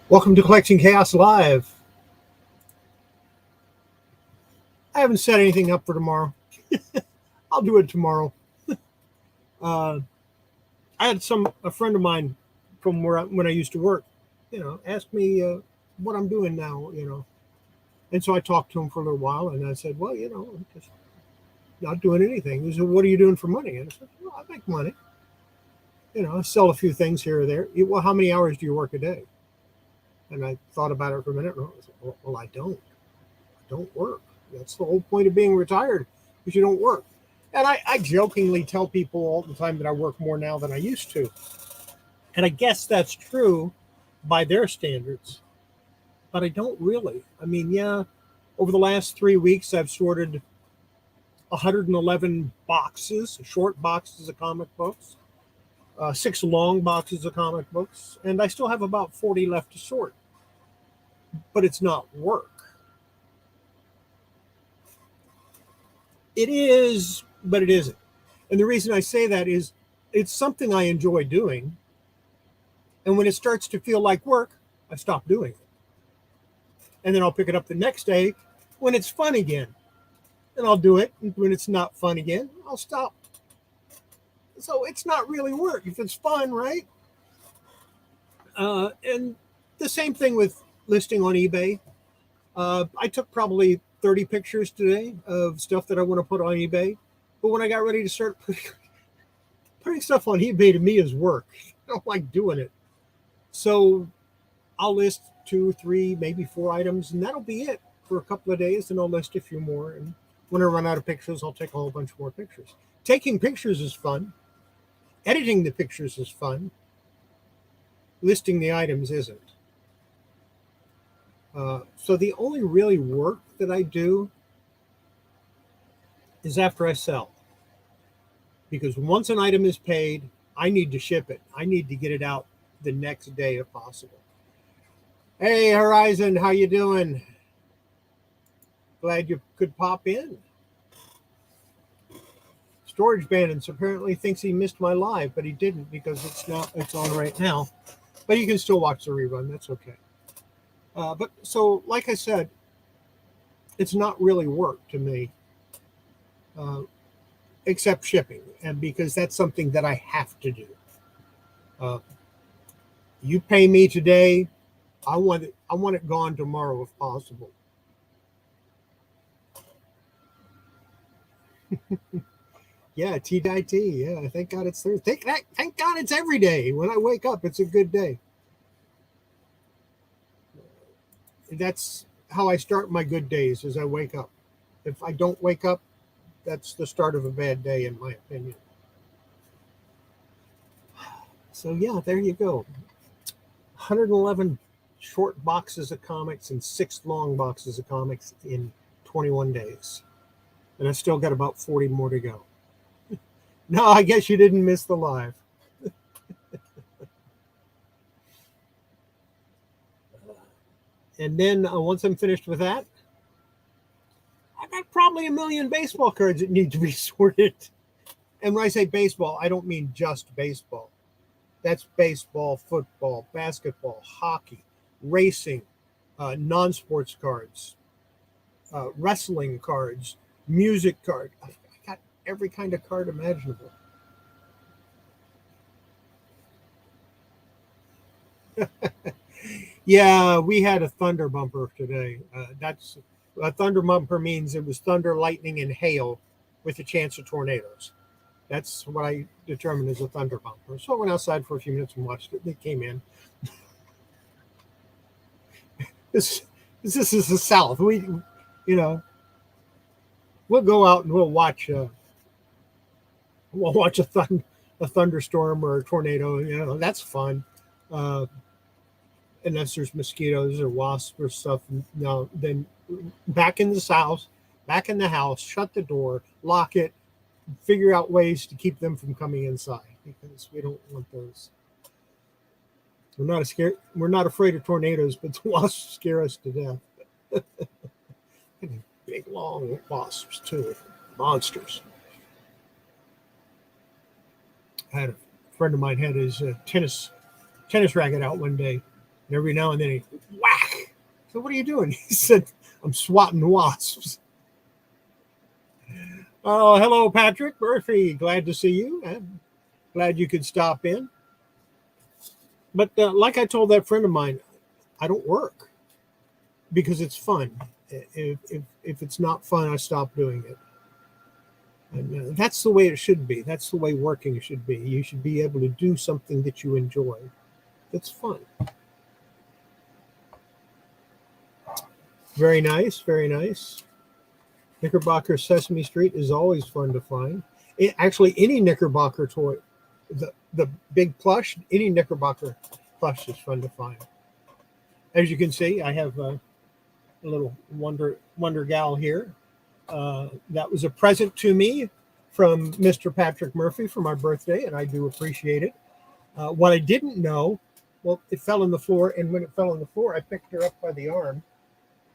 Welcome to Kollecting Kaos Live. I haven't set anything up for tomorrow. I'll do it tomorrow. I had a friend of mine from when I used to work, ask me what I'm doing now, And so I talked to him for a little while, and I said, well, I'm just not doing anything. He said, what are you doing for money? And I said, well, I make money. I sell a few things here or there. Well, how many hours do you work a day? And I thought about it for a minute. And I said, well, I don't work. That's the whole point of being retired, because you don't work. And I jokingly tell people all the time that I work more now than I used to. And I guess that's true by their standards, but I don't really. I mean, yeah, over the last 3 weeks, I've sorted 111 boxes, short boxes of comic books, 6 long boxes of comic books, and I still have about 40 left to sort. But it's not work. It is, but it isn't. And the reason I say that is it's something I enjoy doing. And when it starts to feel like work, I stop doing it. And then I'll pick it up the next day when it's fun again. And I'll do it. And when it's not fun again, I'll stop. So it's not really work if it's fun, right? And the same thing with listing on eBay. I took probably 30 pictures today of stuff that I want to put on eBay. But when I got ready to start putting stuff on eBay, to me is work. I don't like doing it. So I'll list 2, 3, maybe 4 items, and that'll be it for a couple of days. And I'll list a few more. And when I run out of pictures, I'll take a whole bunch more pictures. Taking pictures is fun. Editing the pictures is fun. Listing the items isn't. So the only really work that I do is after I sell. Because once an item is paid, I need to ship it. I need to get it out the next day if possible. Hey, Horizon, how you doing? Glad you could pop in. Storage Bandits apparently thinks he missed my live, but he didn't because it's on right now. But you can still watch the rerun. That's okay. But so, like I said, it's not really work to me, except shipping, and because that's something that I have to do. You pay me today, I want it gone tomorrow if possible. Yeah, TIT. Yeah, thank God it's Thursday. Thank God it's every day. When I wake up, it's a good day. That's how I start my good days, as I wake up. If I don't wake up, that's the start of a bad day, in my opinion. So yeah, there you go. 111 short boxes of comics and 6 long boxes of comics in 21 days. And I still got about 40 more to go. No, I guess you didn't miss the live. And then once I'm finished with that, I've got probably 1 million baseball cards that need to be sorted. And when I say baseball, I don't mean just baseball. That's baseball, football, basketball, hockey, racing, non-sports cards, wrestling cards, music card. I got every kind of card imaginable. Yeah, we had a thunder bumper today. That's a thunder bumper means it was thunder, lightning, and hail with a chance of tornadoes. That's what I determined as a thunder bumper. So I went outside for a few minutes and watched it. They came in. This is the South. We'll go out and we'll watch a thunderstorm or a tornado. That's fun. Unless there's mosquitoes or wasps or stuff. No, then back in the house, shut the door, lock it, figure out ways to keep them from coming inside, because we don't want those. We're not afraid of tornadoes, but the wasps scare us to death. Big long wasps too, monsters. I had a friend of mine had his tennis racket out one day, and every now and then he whack. So what are you doing? He said, "I'm swatting wasps." Oh, hello, Patrick Murphy. Glad to see you. I'm glad you could stop in. But like I told that friend of mine, I don't work because it's fun. If it's not fun, I stop doing it. And that's the way it should be. That's the way working should be. You should be able to do something that you enjoy. That's fun. Very nice. Very nice. Knickerbocker Sesame Street is always fun to find. Actually, any Knickerbocker toy, the big plush, any Knickerbocker plush is fun to find. As you can see, I have a little Wonder Gal here. That was a present to me from Mr. Patrick Murphy for my birthday, and I do appreciate it. What I didn't know, well, it fell on the floor, and when it fell on the floor, I picked her up by the arm.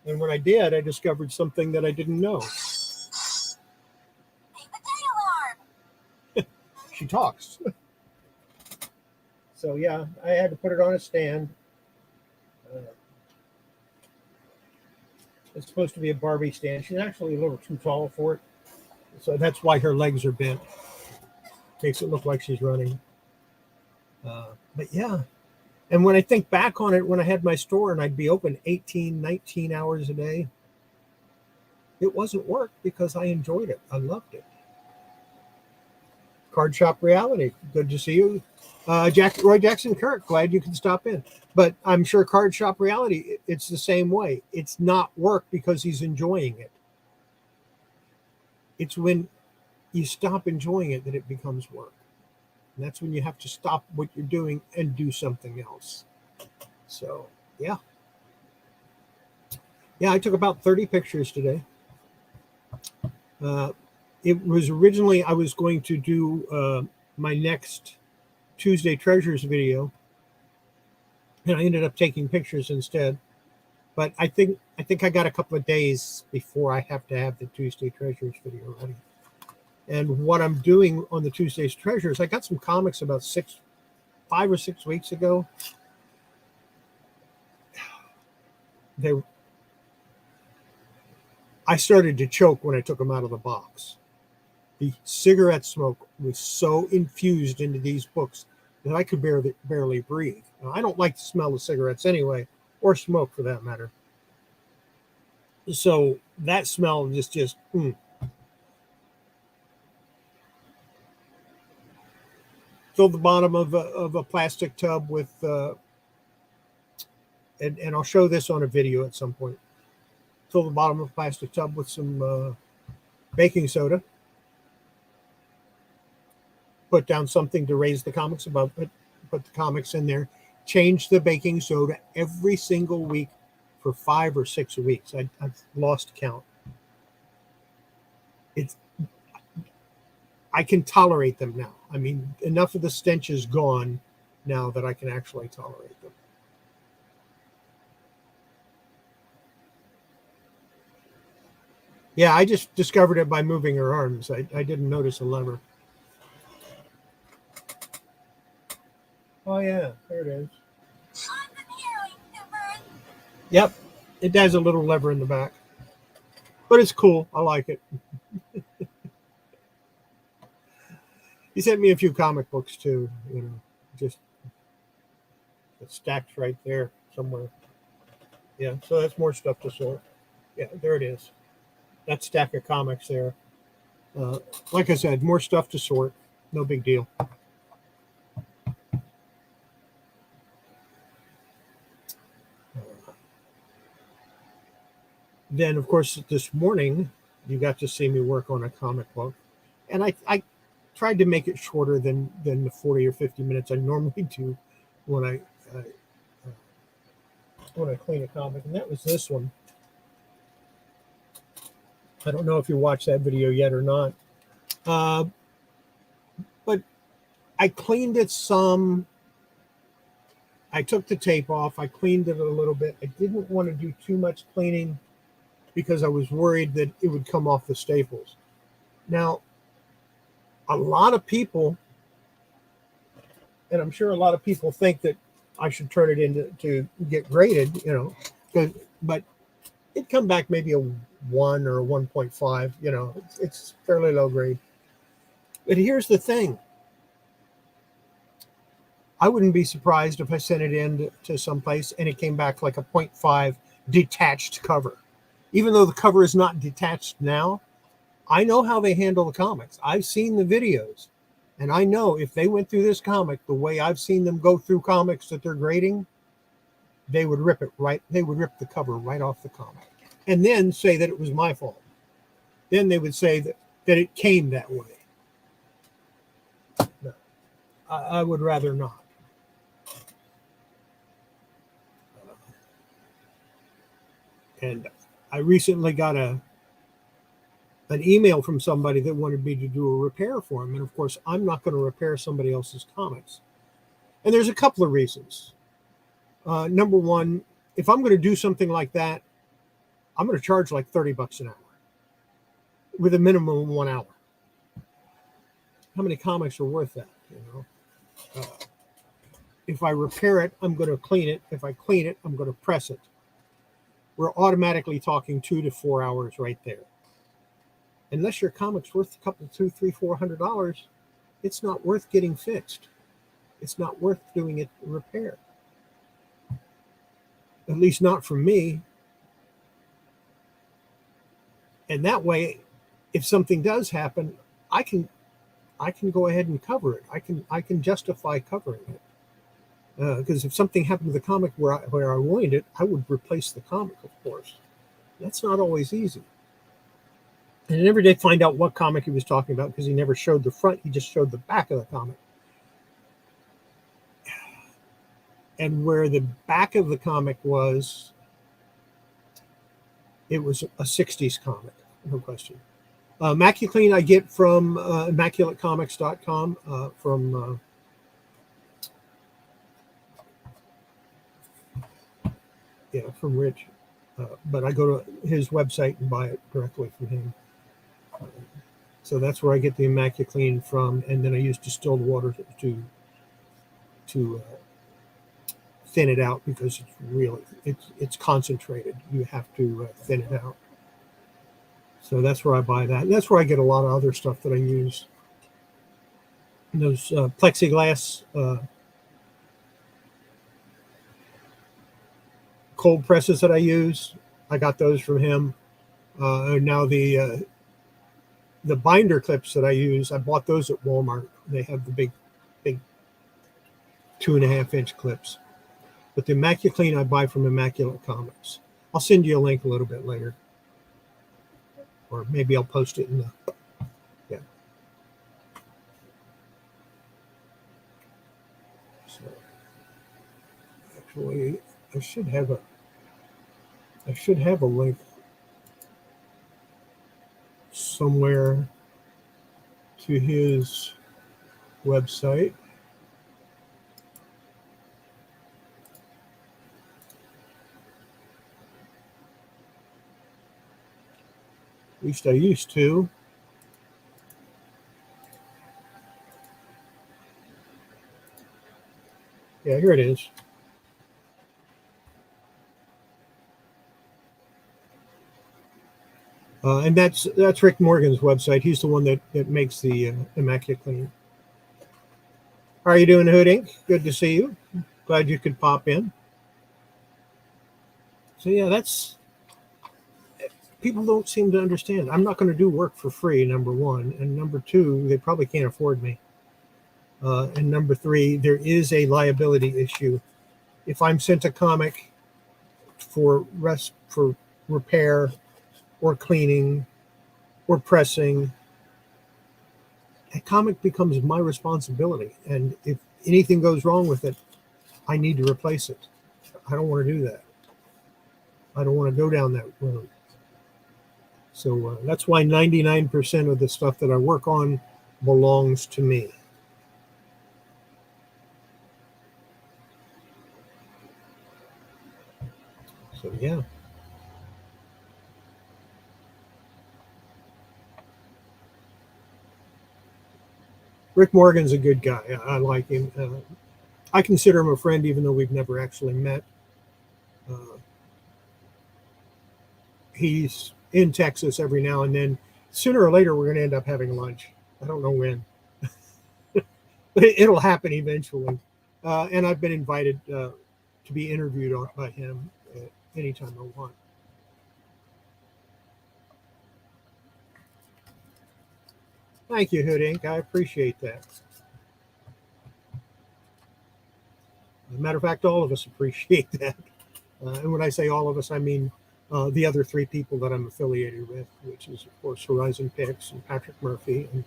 And when I did, I discovered something that I didn't know. She talks. So, yeah, I had to put it on a stand. It's supposed to be a Barbie stand. She's actually a little too tall for it. So that's why her legs are bent. Makes it look like she's running. But, yeah. And when I think back on it, when I had my store and I'd be open 18, 19 hours a day, it wasn't work because I enjoyed it. I loved it. Card Shop Reality, good to see you. Roy Jackson Kirk, glad you can stop in. But I'm sure Card Shop Reality, it's the same way. It's not work because he's enjoying it. It's when you stop enjoying it that it becomes work. And that's when you have to stop what you're doing and do something else. So, yeah. Yeah, I took about 30 pictures today. It was originally, I was going to do my next Tuesday Treasures video. And I ended up taking pictures instead. But I think I got a couple of days before I have to have the Tuesday Treasures video ready. And what I'm doing on the Tuesday's Treasures, I got some comics about 5 or 6 weeks ago. I started to choke when I took them out of the box. The cigarette smoke was so infused into these books that I could barely breathe. Now, I don't like the smell of cigarettes anyway, or smoke for that matter. So that smell just Fill the bottom of a plastic tub with, and I'll show this on a video at some point. Fill the bottom of a plastic tub with some baking soda. Put down something to raise the comics above it. Put the comics in there. Change the baking soda every single week for 5 or 6 weeks. I've lost count. I can tolerate them now. I mean, enough of the stench is gone now that I can actually tolerate them. Yeah, I just discovered it by moving her arms. I didn't notice a lever. Oh, yeah, there it is. Yep, it has a little lever in the back. But it's cool. I like it. He sent me a few comic books too, just stacked right there somewhere. Yeah, so that's more stuff to sort. Yeah, there it is. That stack of comics there. Like I said, more stuff to sort. No big deal. Then, of course, this morning, you got to see me work on a comic book. And I tried to make it shorter than the 40 or 50 minutes I normally do when I clean a comic. And that was this one. I don't know if you watched that video yet or not. But I cleaned it some. I took the tape off. I cleaned it a little bit. I didn't want to do too much cleaning because I was worried that it would come off the staples. Now, a lot of people And I'm sure a lot of people think that I should turn it into to get graded, but it'd come back maybe a 1 or a 1.5. It's fairly low grade. But here's the thing. I wouldn't be surprised if I sent it in to someplace and it came back like a 0.5 detached cover. Even though the cover is not detached now, I know how they handle the comics. I've seen the videos. And I know if they went through this comic the way I've seen them go through comics that they're grading, they would rip it right. They would rip the cover right off the comic and then say that it was my fault. Then they would say that it came that way. No, I would rather not. And I recently got an email from somebody that wanted me to do a repair for him. And of course, I'm not going to repair somebody else's comics. And there's a couple of reasons. Number one, if I'm going to do something like that, I'm going to charge like $30 an hour with a minimum of 1 hour. How many comics are worth that? If I repair it, I'm going to clean it. If I clean it, I'm going to press it. We're automatically talking 2 to 4 hours right there. Unless your comic's worth a couple, $200, $300, $400, it's not worth getting fixed. It's not worth doing it repair. At least not for me. And that way, if something does happen, I can go ahead and cover it. I can justify covering it. Because if something happened to the comic where I ruined it, I would replace the comic, of course. That's not always easy. And I never did find out what comic he was talking about because he never showed the front. He just showed the back of the comic. And where the back of the comic was, it was a 60s comic, no question. MacuClean I get from ImmaculateComics.com from Rich. But I go to his website and buy it directly from him. So that's where I get the ImmaculateClean from, and then I use distilled water to thin it out because it's concentrated. You have to thin it out. So that's where I buy that. And that's where I get a lot of other stuff that I use. And those plexiglass cold presses that I use, I got those from him. Now the binder clips that I use, I bought those at Walmart. They have the big 2.5-inch clips. But the ImmaculateClean I buy from Immaculate Comics. I'll send you a link a little bit later. Or maybe I'll post it in the... Yeah. So, actually, I should have a link somewhere to his website. At least I used to. Yeah, here it is. And that's Rick Morgan's website. He's the one that makes the ImmaculateClean. How are you doing, Hood Inc? Good to see you. Glad you could pop in. So yeah, that's... People don't seem to understand. I'm not going to do work for free, number one. And number two, they probably can't afford me. And number three, there is a liability issue. If I'm sent a comic for repair or cleaning or pressing, a comic becomes my responsibility. And if anything goes wrong with it, I need to replace it. I don't want to do that. I don't want to go down that road. So that's why 99% of the stuff that I work on belongs to me. So yeah. Rick Morgan's a good guy. I like him. I consider him a friend, even though we've never actually met. Uh, he's in Texas every now and then. Sooner or later, we're going to end up having lunch. I don't know when, but it'll happen eventually. And I've been invited to be interviewed by him anytime I want. Thank you, Hood Inc. I appreciate that. As a matter of fact, all of us appreciate that. And when I say all of us, I mean the other three people that I'm affiliated with, which is, of course, Horizon Picks and Patrick Murphy and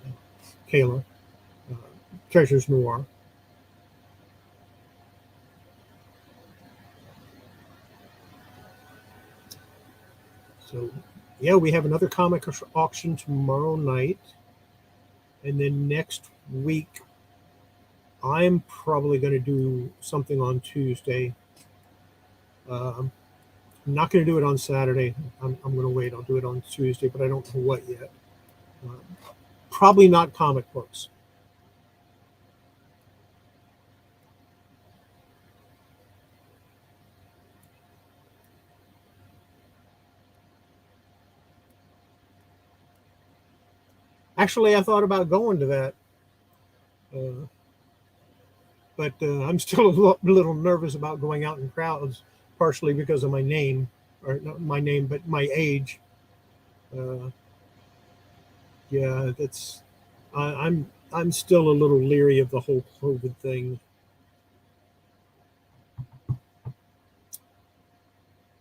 Kayla, Treasures Noire. So, yeah, we have another comic auction tomorrow night. And then next week, I'm probably going to do something on Tuesday. I'm not going to do it on Saturday. I'm going to wait. I'll do it on Tuesday, but I don't know what yet. Probably not comic books. Actually, I thought about going to that, but I'm still a little nervous about going out in crowds, partially because of my name, or not my name, but my age. Yeah, that's. I'm still a little leery of the whole COVID thing.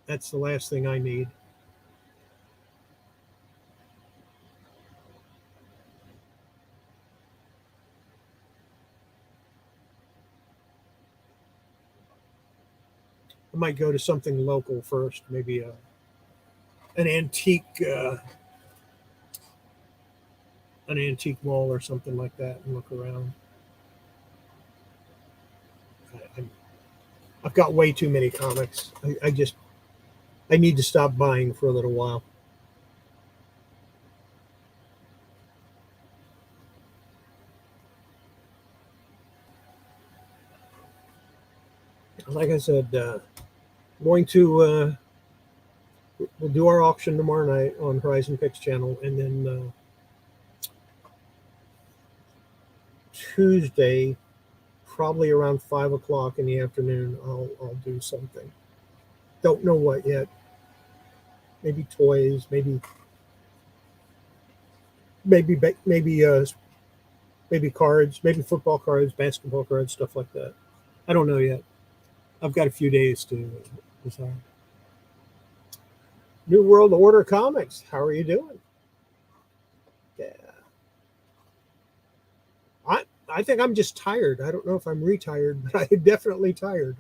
That's the last thing I need. I might go to something local first, maybe uh, an antique mall or something like that, and look around. I, I've got way too many comics. I need to stop buying for a little while. Like I said, going to we'll do our auction tomorrow night on Horizon Picks channel, and then Tuesday, probably around 5 o'clock in the afternoon, I'll do something. Don't know what yet. Maybe toys, maybe cards, maybe football cards, basketball cards, stuff like that. I don't know yet. I've got a few days to decide. New World Order Comics. How are you doing? Yeah. I think I'm just tired. I don't know if I'm retired, but I'm definitely tired.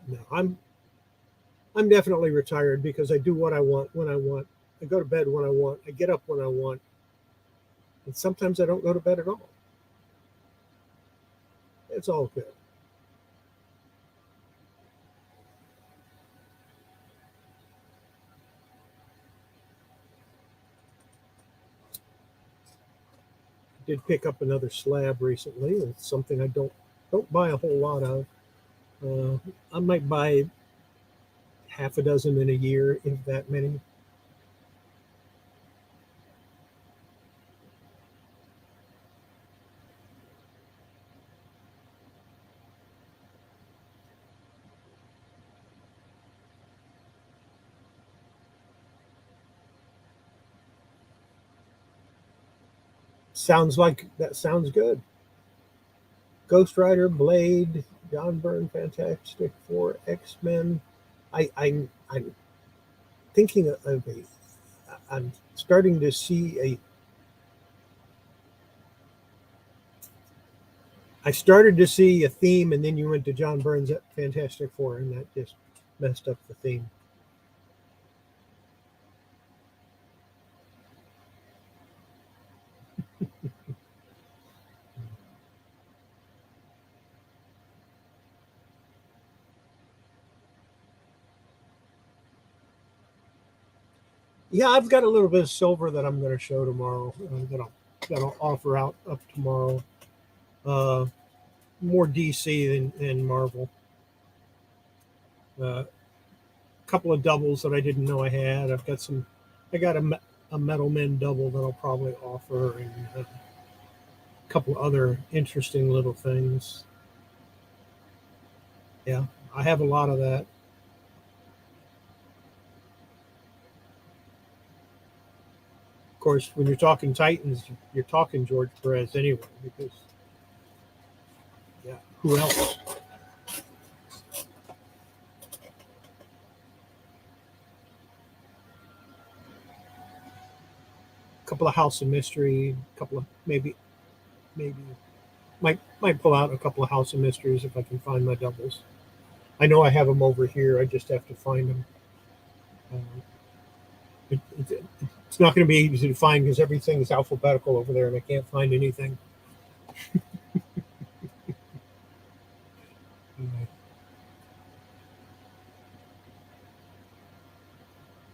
No, I'm definitely retired because I do what I want when I want. I go to bed when I want. I get up when I want. And sometimes I don't go to bed at all. It's all good. Did pick up another slab recently. It's something I don't buy a whole lot of. Uh, I might buy half a dozen in a year, if that many. Sounds like that sounds good. Ghost Rider, Blade, John Byrne, Fantastic Four, X-Men. I'm thinking of a. I'm starting to see a. I started to see a theme, and then you went to John Byrne's Fantastic Four, and that just messed up the theme. Yeah, I've got a little bit of silver that I'm going to show tomorrow. That'll offer out up tomorrow. Uh, More DC than Marvel. A couple of doubles that I didn't know I had. I've got some. I got a Metal Men double that I'll probably offer, and a couple other interesting little things. Yeah, I have a lot of that. Of course, when you're talking Titans, you're talking George Perez anyway, because yeah, who else? A couple of House of Mystery, a couple of maybe might pull out a couple of House of Mysteries if I can find my doubles. I know I have them over here. I just have to find them. Uh, it's not going to be easy to find because everything is alphabetical over there, and I can't find anything.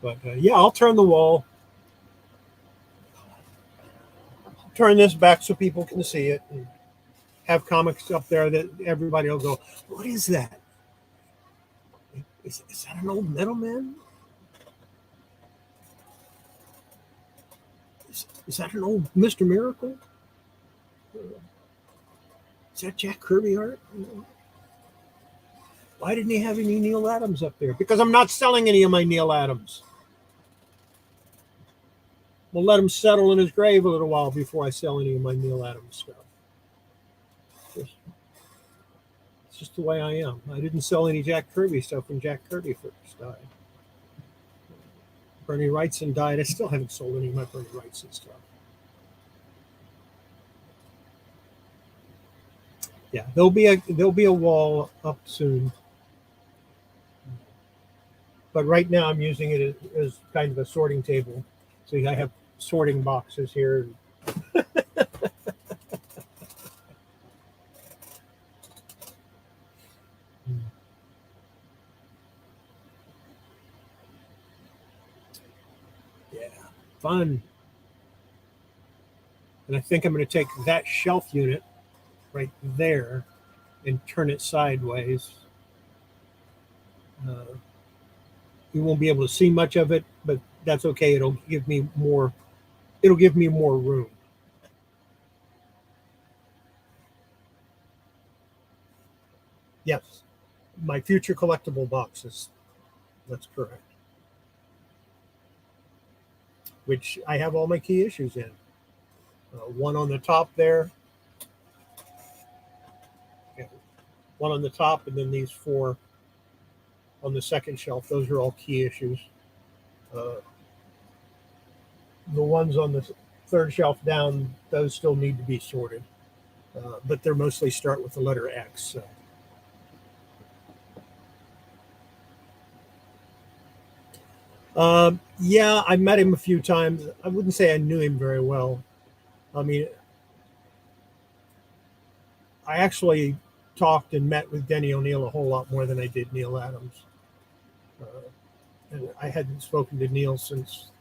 But yeah, I'll turn the wall. Turn this back so people can see it, and have comics up there that everybody will go, "What is that? Is that an old Metal Man? Is that an old Mr. Miracle? Is that Jack Kirby art? Why didn't he have any Neil Adams up there? Because I'm not selling any of my Neil Adams. We'll let him settle in his grave a little while before I sell any of my Neil Adams stuff. It's just the way I am. I didn't sell any Jack Kirby stuff when Jack Kirby first died. Bernie Wrightson died. I still haven't sold any of my Bernie Wrightson stuff. Yeah, there'll be a wall up soon. But right now I'm using it as kind of a sorting table. So I have sorting boxes here. Yeah, fun. And I think I'm going to take that shelf unit right there and turn it sideways. Uh, you won't be able to see much of it, but that's okay. It'll give me more. It'll give me more room. Yes, my future collectible boxes. That's correct. Which I have all my key issues in. One on the top there, one on the top, and then these four on the second shelf. Those are all key issues. Uh, the ones on the third shelf down, those still need to be sorted, but they're mostly start with the letter X. So. Yeah, I met him a few times. I wouldn't say I knew him very well. I mean, I actually talked and met with Denny O'Neil a whole lot more than I did Neil Adams. Uh, and I hadn't spoken to Neil since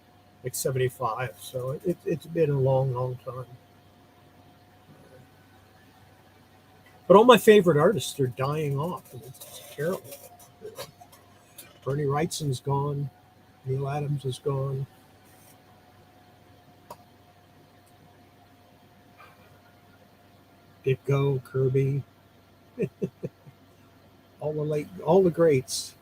like 75, so it's been a long, long time. But all my favorite artists are dying off, and it's terrible. Bernie Wrightson's gone. Neil Adams is gone. Ditko, Kirby, all the greats.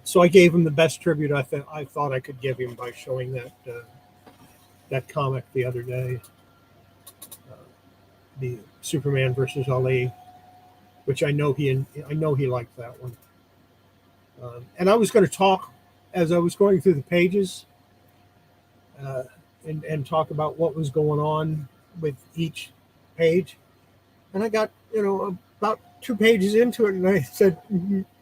So I gave him the best tribute I thought I could give him by showing that comic the other day, the Superman versus Ali, which I know he liked that one. And I was going to talk as I was going through the pages, uh, and talk about what was going on with each page. And I got about 2 pages into it, and I said,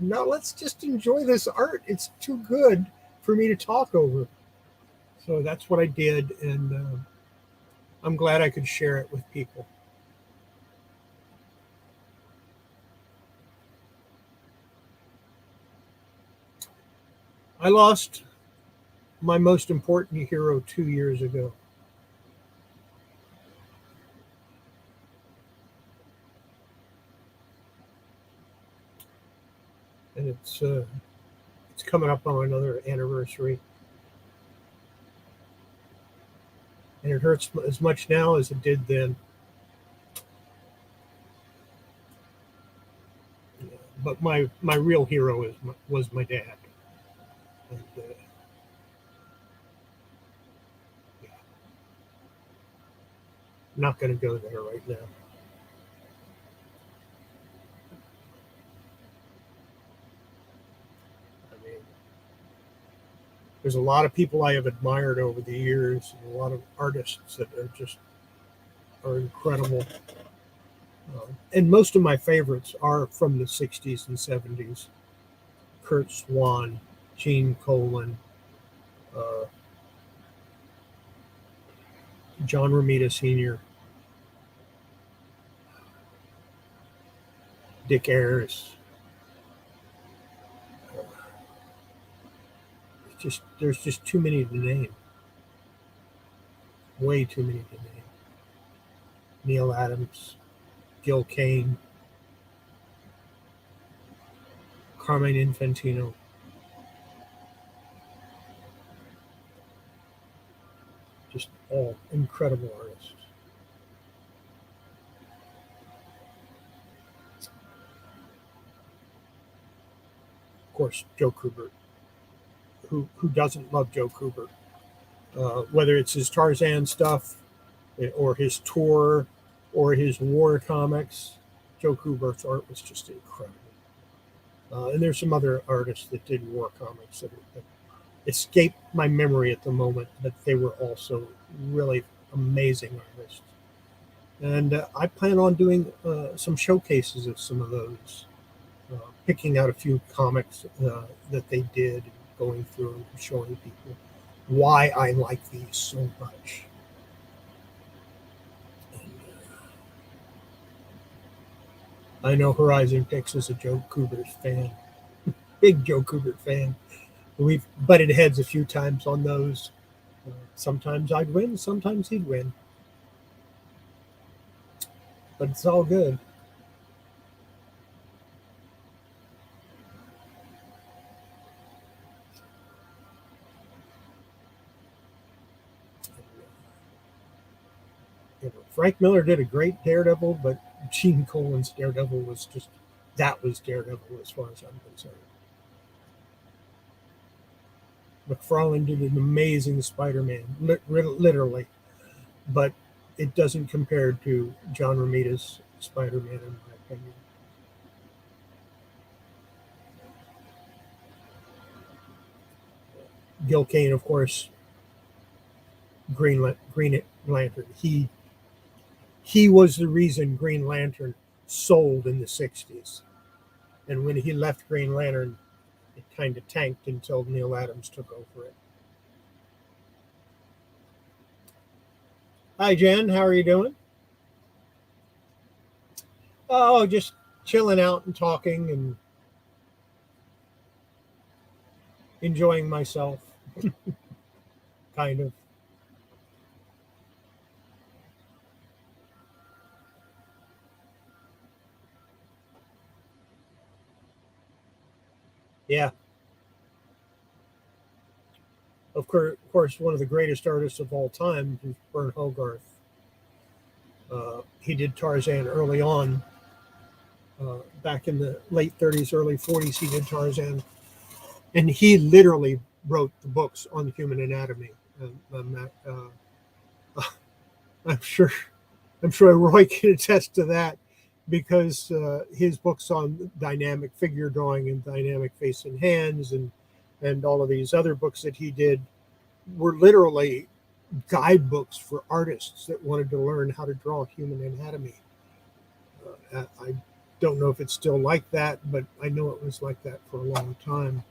"No, let's just enjoy this art. It's too good for me to talk over." So that's what I did, and I'm glad I could share it with people. I lost my most important hero 2 years ago. And it's coming up on another anniversary. And it hurts as much now as it did then. But my real hero was my dad. And, yeah, I'm not going to go there right now. I mean, there's a lot of people I have admired over the years, and a lot of artists that are incredible. And most of my favorites are from the 60s and 70s. Kurt Swan, Gene Colan, uh, John Romita Sr., Dick Ayers. There's just too many to name. Way too many to name. Neil Adams, Gil Kane, Carmine Infantino. Just all incredible artists. Of course, Joe Kubert. Who doesn't love Joe Kubert? Whether it's his Tarzan stuff, or his tour, or his war comics, Joe Kubert's art was just incredible. And there's some other artists that did war comics that escape my memory at the moment, but they were also really amazing artists. And I plan on doing some showcases of some of those, picking out a few comics that they did, going through and showing people why I like these so much. And, I know Horizon Picks is a Joe Kubert fan, big Joe Kubert fan. We've butted heads a few times on those. Sometimes I'd win, sometimes he'd win. But it's all good. Frank Miller did a great Daredevil, but Gene Colan's Daredevil was Daredevil as far as I'm concerned. McFarlane did an amazing Spider-Man, literally, but it doesn't compare to John Romita's Spider-Man, in my opinion. Gil Kane, of course, Green Lantern. He was the reason Green Lantern sold in the 60s. And when he left Green Lantern, it kind of tanked until Neil Adams took over it. Hi, Jen. How are you doing? Oh, just chilling out and talking and enjoying myself, kind of. Yeah. Of course, one of the greatest artists of all time is Bern Hogarth. He did Tarzan early on, back in the late 30s, early 40s. He did Tarzan, and he literally wrote the books on human anatomy. I'm sure, I'm sure Roy can attest to that, because his books on dynamic figure drawing and dynamic face and hands, and all of these other books that he did were literally guidebooks for artists that wanted to learn how to draw human anatomy. I don't know if it's still like that, but I know it was like that for a long time.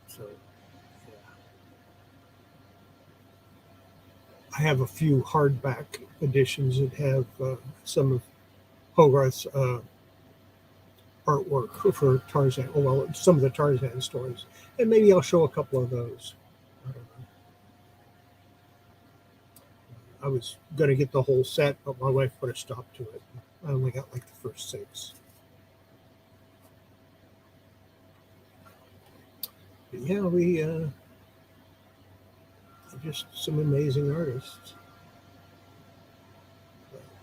So, yeah. I have a few hardback editions that have some of Hogarth's artwork for Tarzan. Oh, well, some of the Tarzan stories, and maybe I'll show a couple of those. I don't know. I was going to get the whole set, but my wife put a stop to it. I only got like the first 6. But yeah, we just some amazing artists.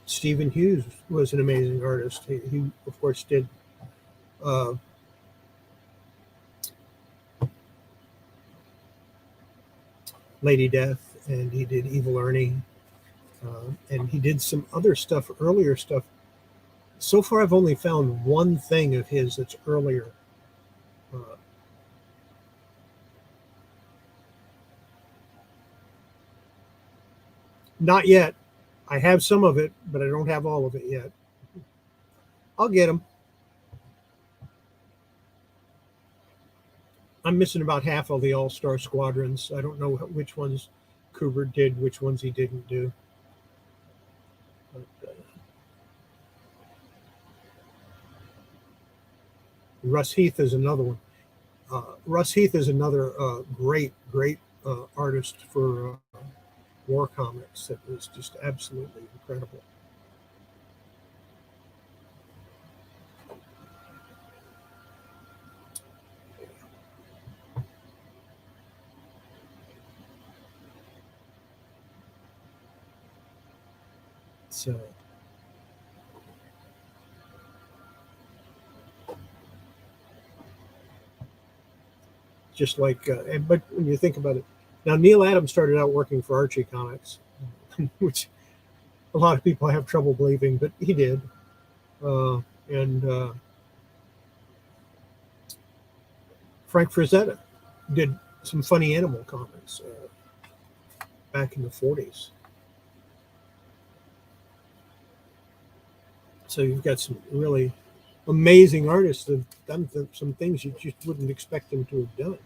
Stephen Hughes was an amazing artist. He of course, did uh, Lady Death, and he did Evil Ernie, and he did some other stuff, earlier stuff. So far, I've only found one thing of his that's earlier. Uh, Not yet. I have some of it, but I don't have all of it yet. I'll get them. I'm missing about half of the All-Star Squadrons. I don't know which ones Kubert did, which ones he didn't do. But, Russ Heath is another one. Russ Heath is another great artist for war comics that was just absolutely incredible. So, just like, but when you think about it, now Neil Adams started out working for Archie Comics, which a lot of people have trouble believing, but he did. And Frank Frazetta did some funny animal comics back in the 40s. So you've got some really amazing artists that have done some things you just wouldn't expect them to have done.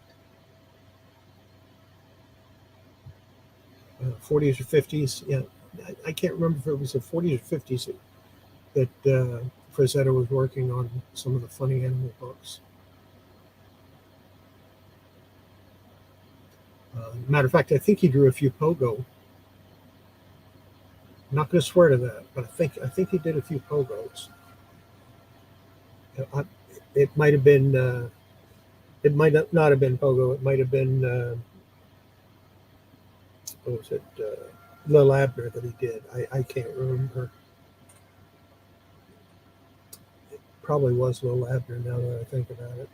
40s or 50s, yeah. I can't remember if it was the 40s or 50s that Frazetta was working on some of the funny animal books. Matter of fact, I think he drew a few Pogo. I'm not going to swear to that, but I think he did a few Pogos. It might have been. It might not have been Pogo. It might have been. What was it? Lil Abner that he did. I can't remember. It probably was Lil Abner now that I think about it.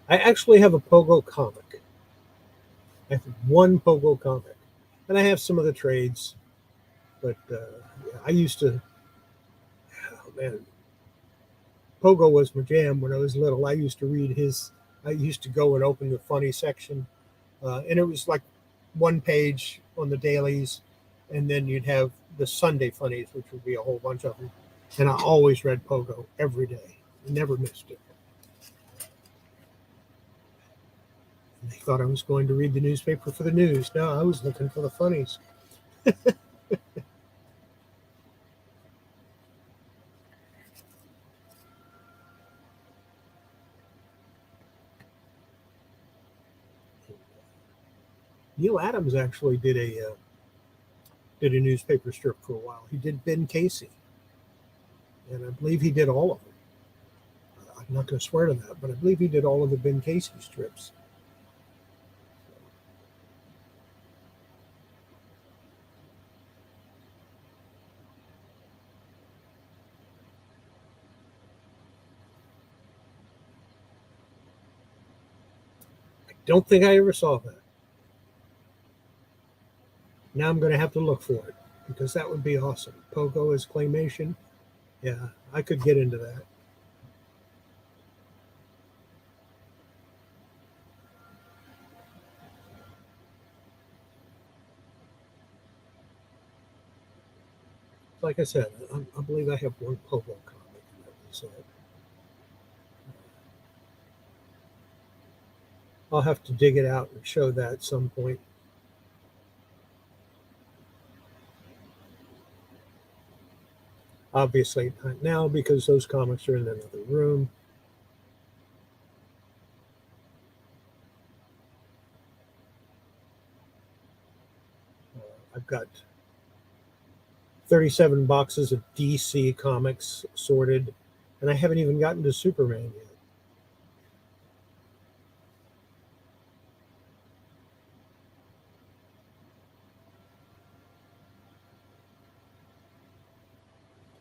I actually have a Pogo comic. I have one Pogo comic, and I have some of the trades. But yeah, I used to. Oh man, Pogo was my jam when I was little. I used to read his. I used to go and open the funny section, and it was like one page on the dailies, and then you'd have the Sunday funnies, which would be a whole bunch of them. And I always read Pogo every day. Never missed it. And they thought I was going to read the newspaper for the news. No, I was looking for the funnies. Neil Adams actually did a newspaper strip for a while. He did Ben Casey, and I believe he did all of them. I'm not going to swear to that, but I believe he did all of the Ben Casey strips. I don't think I ever saw that. Now I'm going to have to look for it because that would be awesome. Pogo is claymation. Yeah, I could get into that. like I said, I believe I have one Pogo comic. That was it. I'll have to dig it out and show that at some point. Obviously not now because those comics are in another room. I've got 37 boxes of DC comics sorted, and I haven't even gotten to Superman yet.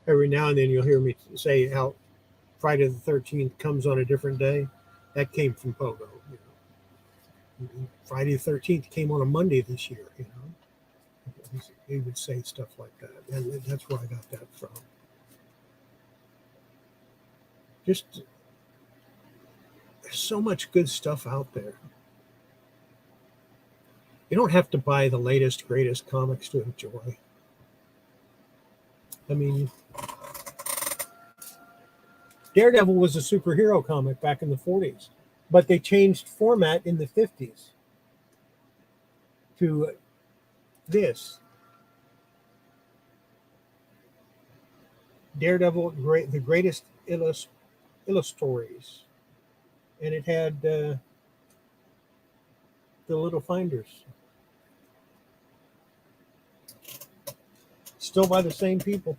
Every now and then you'll hear me say how Friday the 13th comes on a different day. That came from Pogo. Friday the 13th came on a Monday this year. He would say stuff like that, and that's where I got that from. Just there's so much good stuff out there. You don't have to buy the latest, greatest comics to enjoy. I mean, Daredevil was a superhero comic back in the 40s, but they changed format in the 50s to this. Daredevil, the greatest illustrators, and it had the little finders. Still by the same people.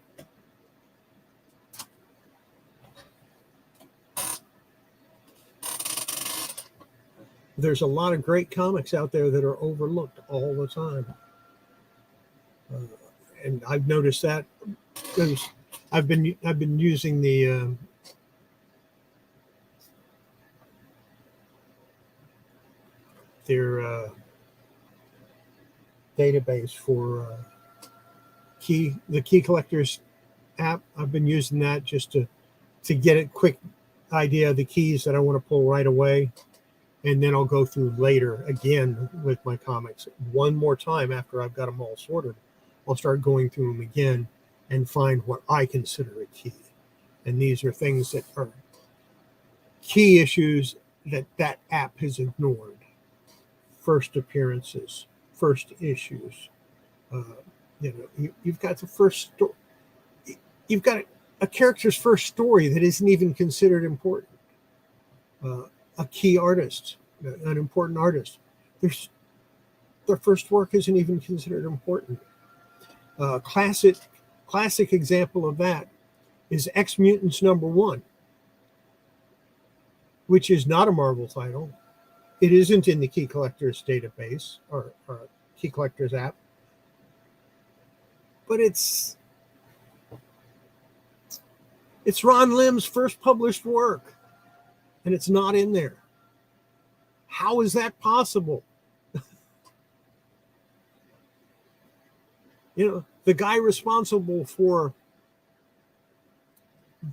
There's a lot of great comics out there that are overlooked all the time, and I've noticed that because I've been using their database for the Key Collectors app. I've been using that just to get a quick idea of the keys that I want to pull right away. And then I'll go through later again with my comics one more time after I've got them all sorted. I'll start going through them again and find what I consider a key. And these are things that are key issues that app has ignored. First appearances, first issues. You've got the first story. You've got a character's first story that isn't even considered important. A key artist, an important artist. Their first work isn't even considered important. Classic example of that is X-Mutants #1, which is not a Marvel title. It isn't in the Key Collectors database or Key Collectors app, but it's Ron Lim's first published work. And it's not in there. How is that possible? The guy responsible for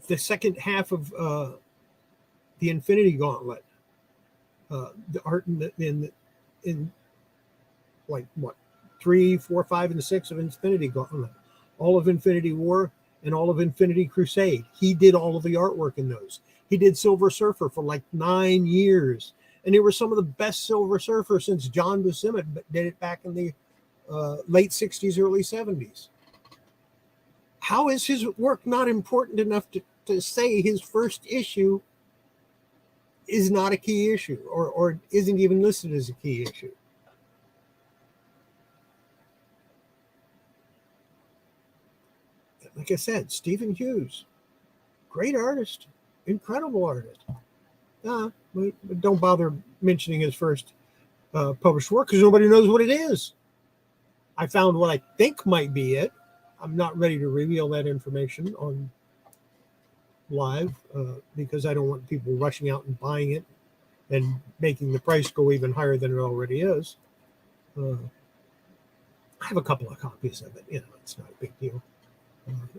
the second half of the Infinity Gauntlet, the art in like what 3, 4, 5, and 6 of Infinity Gauntlet, all of Infinity War and all of Infinity Crusade. He did all of the artwork in those. He did Silver Surfer for like 9 years. And they were some of the best Silver Surfer since John Buscema did it back in the late 60s, early 70s. How is his work not important enough to say his first issue is not a key issue or isn't even listed as a key issue? Like I said, Stephen Hughes, great artist. Incredible artist. But don't bother mentioning his first published work because nobody knows what it is. I found what I think might be it. I'm not ready to reveal that information on live because I don't want people rushing out and buying it and making the price go even higher than it already is. I have a couple of copies of it. It's not a big deal.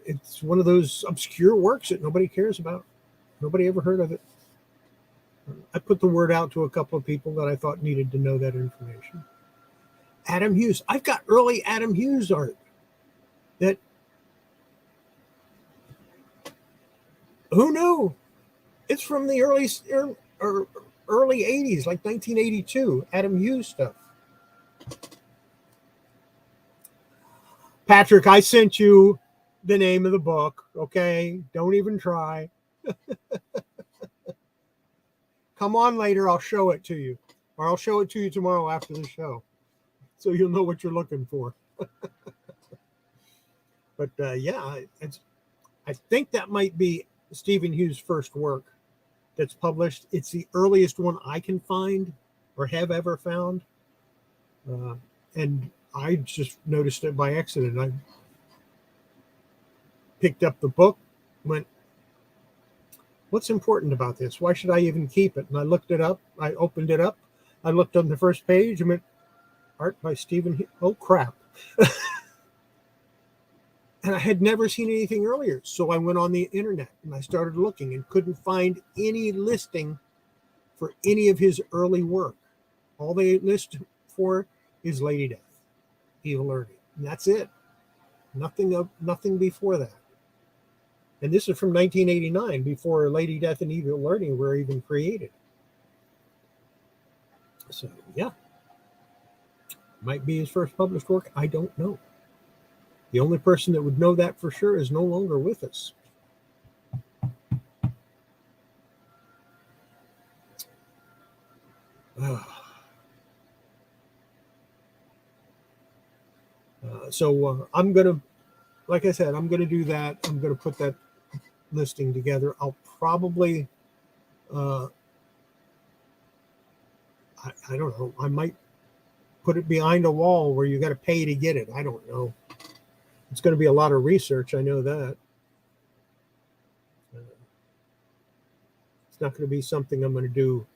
It's one of those obscure works that nobody cares about. Nobody ever heard of it. I put the word out to a couple of people that I thought needed to know that information. Adam Hughes. I've got early Adam Hughes art that Who knew? It's from the early 80s, like 1982, Adam Hughes stuff. Patrick, I sent you the name of the book, okay? Don't even try. Come on later, I'll show it to you. Or I'll show it to you tomorrow after the show. So you'll know what you're looking for. But yeah, I think that might be Stephen Hughes' first work that's published. It's the earliest one I can find or have ever found. And I just noticed it by accident. I picked up the book, went, what's important about this? Why should I even keep it? And I looked it up. I opened it up. I looked on the first page and went, art by Stephen Hughes. Oh, crap. And I had never seen anything earlier. So I went on the internet and I started looking and couldn't find any listing for any of his early work. All they list for is Lady Death, Evil Learning. And that's it. Nothing before that. And this is from 1989, before Lady Death and Evil Learning were even created. So, yeah. Might be his first published work. I don't know. The only person that would know that for sure is no longer with us. So I'm going to, like I said, I'm going to do that. I'm going to put that listing together. I'll probably, I don't know, I might put it behind a wall where you got to pay to get it. I don't know. It's going to be a lot of research. I know that. It's not going to be something I'm going to do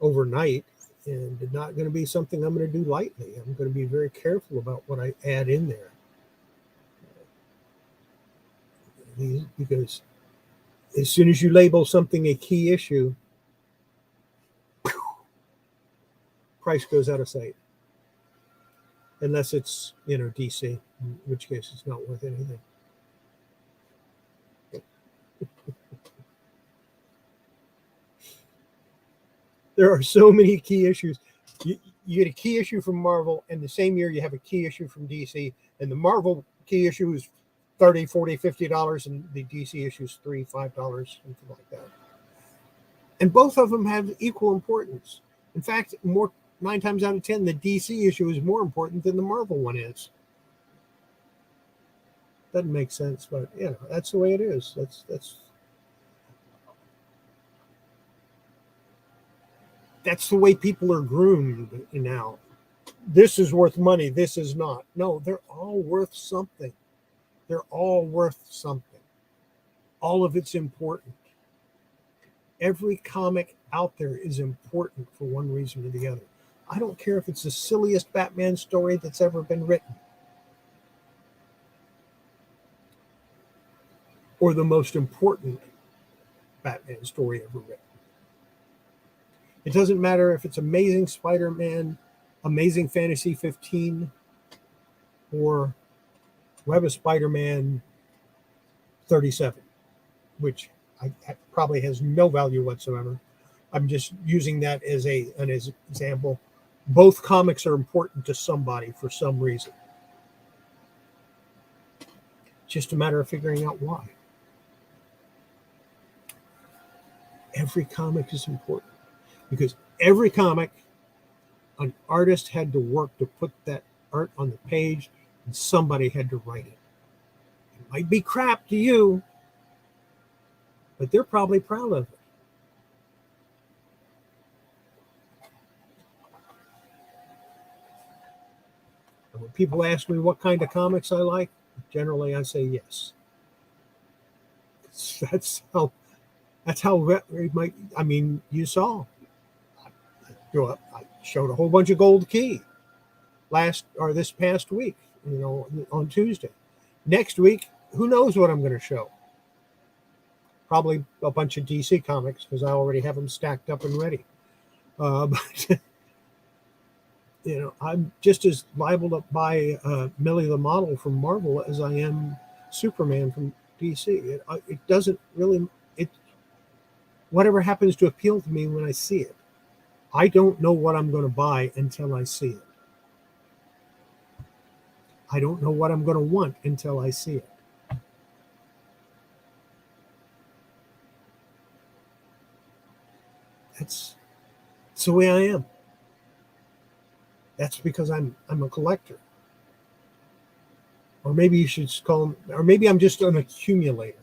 overnight, and not going to be something I'm going to do lightly. I'm going to be very careful about what I add in there. Because as soon as you label something a key issue, price goes out of sight. Unless it's, DC, in which case it's not worth anything. There are so many key issues. You get a key issue from Marvel, and the same year you have a key issue from DC, and the Marvel key issue is $30, $40, $50, and the DC issue is $3, $5, something like that. And both of them have equal importance. In fact, 9 times out of 10, the DC issue is more important than the Marvel one is. Doesn't make sense, but that's the way it is. That's the way people are groomed now. This is worth money. This is not. No, they're all worth something. They're all worth something. All of it's important. Every comic out there is important for one reason or the other. I don't care if it's the silliest Batman story that's ever been written, or the most important Batman story ever written. It doesn't matter if it's Amazing Spider-Man, Amazing Fantasy 15, or Web of Spider-Man 37, which probably has no value whatsoever. I'm just using that as an example. Both comics are important to somebody for some reason. Just a matter of figuring out why. Every comic is important because every comic, an artist had to work to put that art on the page, and somebody had to write it. It might be crap to you, but they're probably proud of it. When people ask me what kind of comics I like, generally I say yes. That's how you saw. I showed a whole bunch of Gold Key this past week, on Tuesday. Next week, who knows what I'm going to show? Probably a bunch of DC comics because I already have them stacked up and ready. But I'm just as liable to buy Millie the Model from Marvel as I am Superman from DC. It doesn't really. whatever happens to appeal to me when I see it. I don't know what I'm going to buy until I see it. I don't know what I'm going to want until I see it. That's the way I am. That's because I'm a collector. Or maybe you should call, or maybe I'm just an accumulator.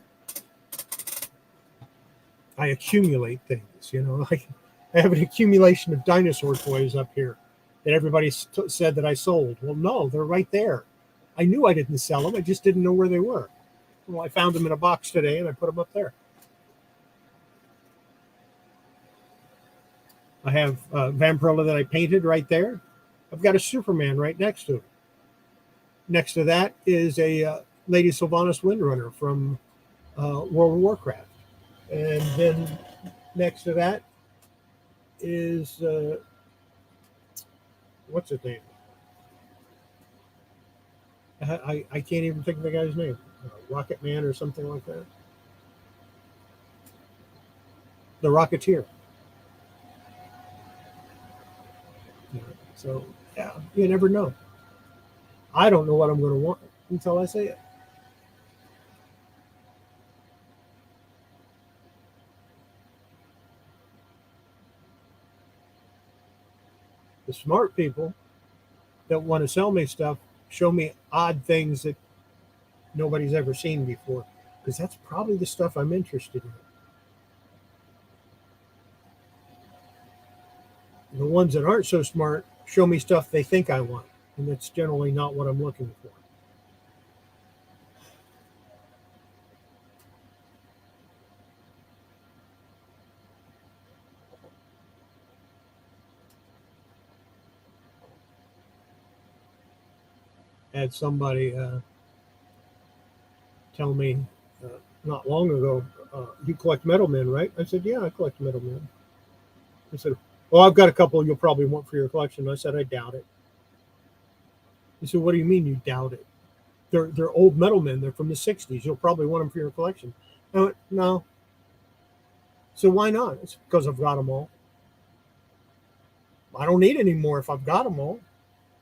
I accumulate things, you know. I have an accumulation of dinosaur toys up here that everybody said that I sold. Well, no, they're right there. I knew I didn't sell them. I just didn't know where they were. Well, I found them in a box today and I put them up there. I have Vampirella that I painted right there. I've got a Superman right next to it. Next to that is a Lady Sylvanas Windrunner from World of Warcraft. And then next to that is, what's his name? I can't even think of the guy's name. Rocket Man or something like that. The Rocketeer. So, yeah, you never know. I don't know what I'm going to want until I see it. The smart people that want to sell me stuff show me odd things that nobody's ever seen before, because that's probably the stuff I'm interested in. The ones that aren't so smart show me stuff they think I want, and that's generally not what I'm looking for. Had somebody tell me not long ago, you collect metal men, right? I said, yeah, I collect metal men. I said, well, I've got a couple you'll probably want for your collection. I said, I doubt it. He said, what do you mean you doubt it? They're old metal men. They're from the 60s. You'll probably want them for your collection. I went, no. So why not? It's because I've got them all. I don't need any more if I've got them all.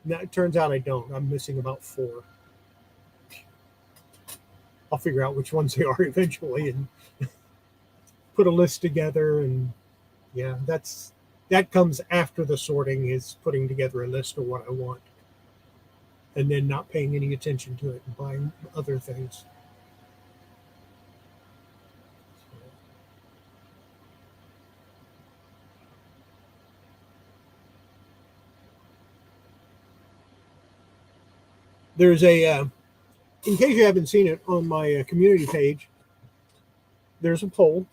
Now, it turns out I don't. I'm missing about 4. I'll figure out which ones they are eventually and put a list together. And yeah, that comes after the sorting, is putting together a list of what I want and then not paying any attention to it and buying other things. There's a, in case you haven't seen it, on my community page, there's a poll.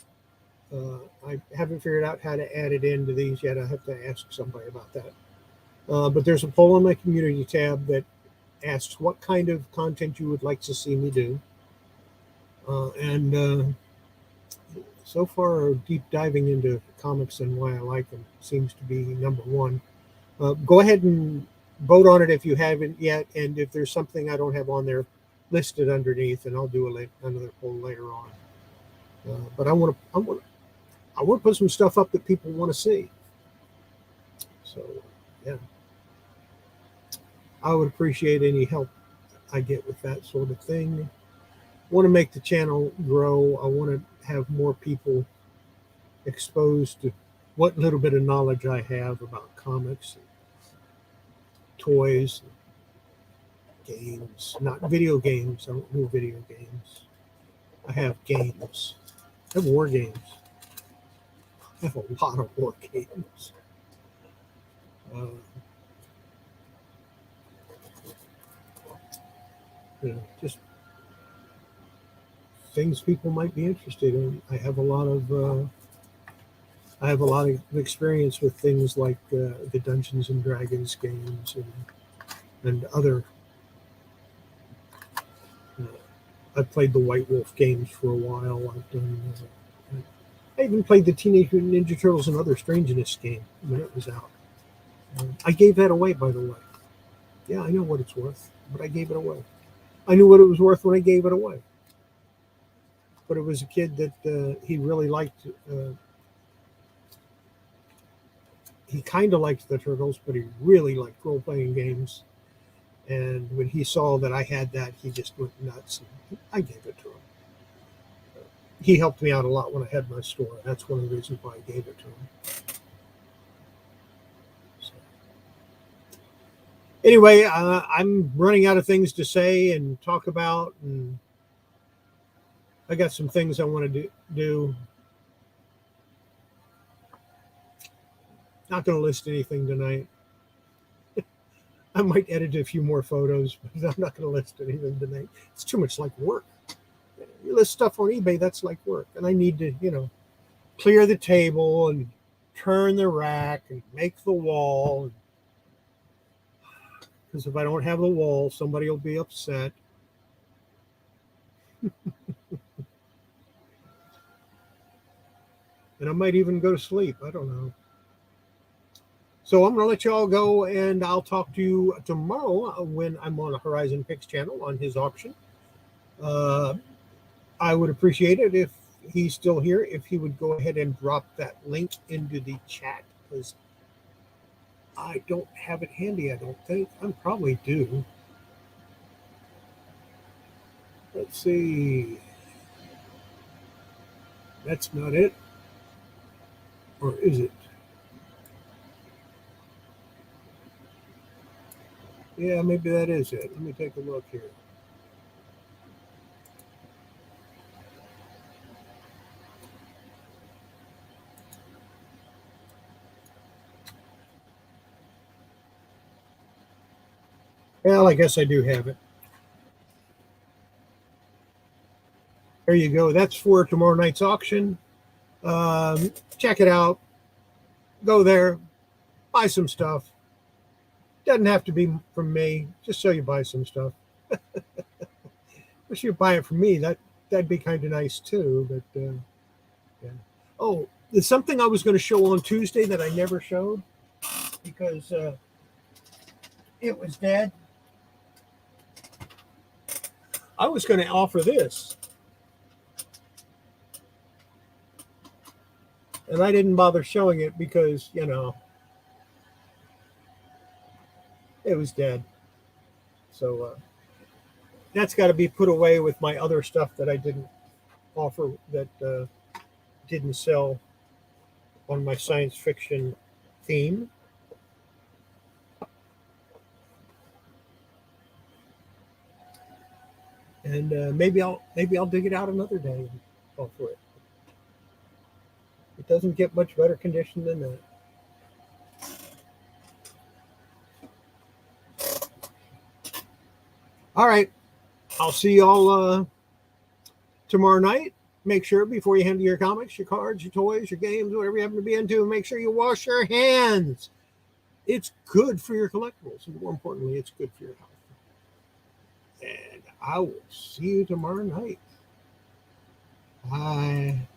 I haven't figured out how to add it into these yet. I have to ask somebody about that. But there's a poll on my community tab that asks what kind of content you would like to see me do. And so far, deep diving into comics and why I like them seems to be number one. Go ahead and vote on it if you haven't yet. And if there's something I don't have on there, list it underneath, and I'll do another poll later on. But I want to put some stuff up that people want to see. So, yeah. I would appreciate any help I get with that sort of thing. I want to make the channel grow. I want to have more people exposed to what little bit of knowledge I have about comics, and toys, and games. Not video games. I don't do video games. I have games. I have war games. I have a lot of war games. Just things people might be interested in. I have a lot of experience with things like the Dungeons and Dragons games and other. I played the White Wolf games for a while. I even played the Teenage Mutant Ninja Turtles and Other Strangeness game when it was out. I gave that away, by the way. Yeah, I know what it's worth, but I gave it away. I knew what it was worth when I gave it away. But it was a kid that he really liked he kind of liked the Turtles, but he really liked role-playing games. And when he saw that I had that, he just went nuts. And I gave it to him. He helped me out a lot when I had my store. That's one of the reasons why I gave it to him. So. Anyway, I'm running out of things to say and talk about, and I got some things I want to do. Not going to list anything tonight. I might edit a few more photos, but I'm not going to list anything tonight. It's too much like work. You list stuff on eBay, that's like work. And I need to, clear the table and turn the rack and make the wall. Because if I don't have the wall, somebody will be upset. And I might even go to sleep. I don't know. So I'm going to let you all go, and I'll talk to you tomorrow when I'm on a Horizon Picks channel on his auction. I would appreciate it if he's still here, if he would go ahead and drop that link into the chat, because I don't have it handy, I don't think. I probably do. Let's see. That's not it. Or is it? Yeah, maybe that is it. Let me take a look here. Well, I guess I do have it. There you go. That's for tomorrow night's auction. Check it out. Go there. Buy some stuff. Doesn't have to be from me. Just so you buy some stuff. Wish you'd buy it from me. That'd be kind of nice too. But yeah. Oh, there's something I was going to show on Tuesday that I never showed because it was dead. I was going to offer this. And I didn't bother showing it because, it was dead. So that's got to be put away with my other stuff that I didn't offer, that didn't sell on my science fiction theme. And maybe I'll dig it out another day and offer it. It doesn't get much better condition than that. All right. I'll see y'all tomorrow night. Make sure before you handle your comics, your cards, your toys, your games, whatever you happen to be into, make sure you wash your hands. It's good for your collectibles. And more importantly, it's good for your health. And I will see you tomorrow night. Bye.